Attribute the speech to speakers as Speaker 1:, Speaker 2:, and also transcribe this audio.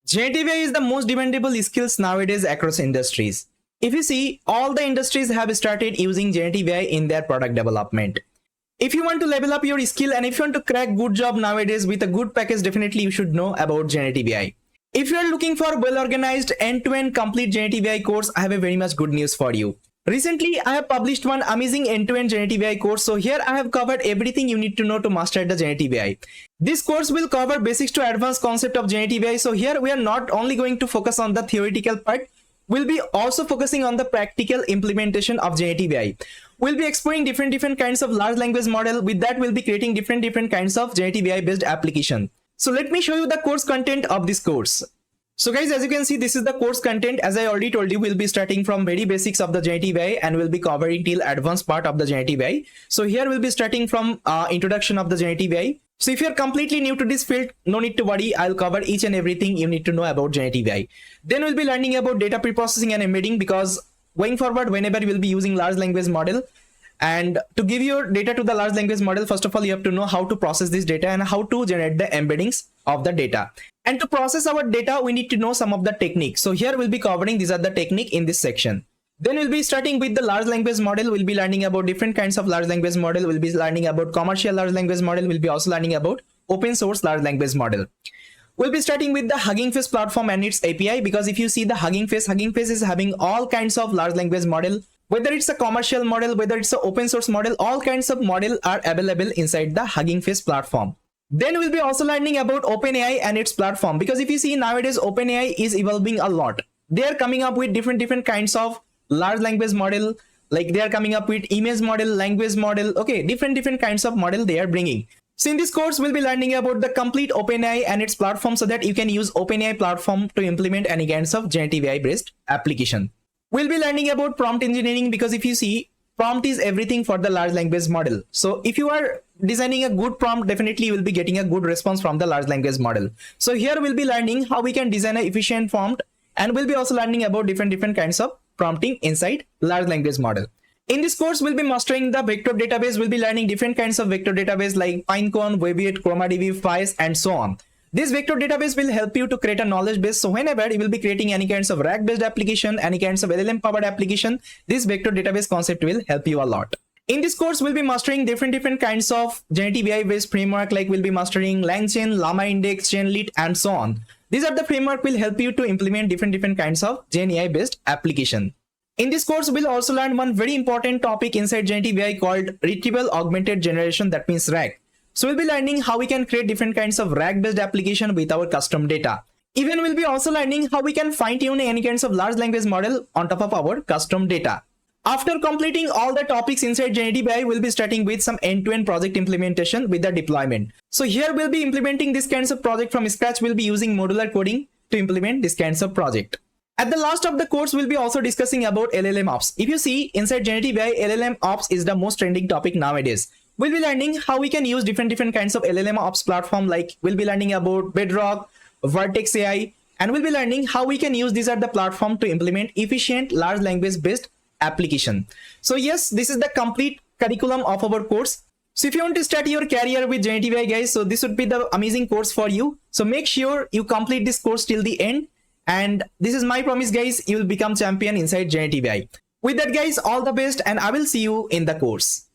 Speaker 1: Generative AI is the most demandable skills nowadays across industries. If you see, all the industries have started using generative AI in their product development. If you want to level up your skill and if you want to crack good job nowadays with a good package, definitely you should know about generative AI. If you are looking for well-organized end-to-end complete generative AI course, I have a very much good news for you. Recently, I have published one amazing end-to-end generative AI course. So here I have covered everything you need to know to master the generative AI. This course will cover basics to advanced concept of generative AI. So here we are not only going to focus on the theoretical part, we'll be also focusing on the practical implementation of generative AI. We'll be exploring different kinds of large language model. With that, we'll be creating different kinds of generative AI based application. So let me show you the course content of this course. So guys, as you can see, this is the course content. As I already told you, we'll be starting from very basics of the generative AI and we'll be covering till advanced part of the generative AI. So here we'll be starting from introduction of the generative AI. So if you're completely new to this field, no need to worry. I'll cover each and everything you need to know about generative AI. Then we'll be learning about data preprocessing and embedding, because going forward, whenever we'll be using large language model, and to give your data to the large language model, first of all, you have to know how to process this data and how to generate the embeddings of the data. And to process our data, we need to know some of the techniques. So here we'll be covering these are the technique in this section. Then we'll be starting with the large language model. We'll be learning about different kinds of large language model. We'll be learning about commercial large language model. We'll be also learning about open source large language model. We'll be starting with the Hugging Face platform and its API, because if you see the Hugging Face is having all kinds of large language model. Whether it's a commercial model, whether it's an open source model, all kinds of model are available inside the Hugging Face platform. Then we'll be also learning about OpenAI and its platform, because if you see nowadays OpenAI is evolving a lot. They are coming up with different kinds of large language model, like they are coming up with image model, language model, okay, different kinds of model they are bringing. So in this course, we'll be learning about the complete OpenAI and its platform, so that you can use OpenAI platform to implement any kinds of generative AI based application. We'll be learning about prompt engineering, because if you see, prompt is everything for the large language model. So if you are designing a good prompt, definitely you will be getting a good response from the large language model. So here we'll be learning how we can design an efficient prompt, and we'll be also learning about different kinds of prompting inside large language model. In this course, we'll be mastering the vector database. We'll be learning different kinds of vector database like Pinecone, Weaviate, ChromaDB, FAISS, and so on. This vector database will help you to create a knowledge base. So whenever you will be creating any kinds of RAG based application, any kinds of LLM powered application, this vector database concept will help you a lot. In this course, we'll be mastering different kinds of generative AI based framework, like we'll be mastering LangChain, Llama Index, Chainlit, and so on. These are the framework will help you to implement different kinds of Gen AI based application. In this course, we'll also learn one very important topic inside generative AI called retrieval augmented generation, that means RAG. So we'll be learning how we can create different kinds of RAG based application with our custom data. Even we'll be also learning how we can fine tune any kinds of large language model on top of our custom data. After completing all the topics inside generative AI, we'll be starting with some end-to-end project implementation with the deployment. So here we'll be implementing this kinds of project from scratch. We'll be using modular coding to implement this kinds of project. At the last of the course, we'll be also discussing about LLM ops. If you see inside generative AI, LLM ops is the most trending topic nowadays. We'll be learning how we can use different kinds of LLM ops platform, like we'll be learning about Bedrock, Vertex AI, and we'll be learning how we can use these at the platform to implement efficient large language based application. So yes, this is the complete curriculum of our course. So if you want to start your career with generative AI, guys, so this would be the amazing course for you. So make sure you complete this course till the end. And this is my promise, guys, you will become champion inside generative AI. With that, guys, all the best, and I will see you in the course.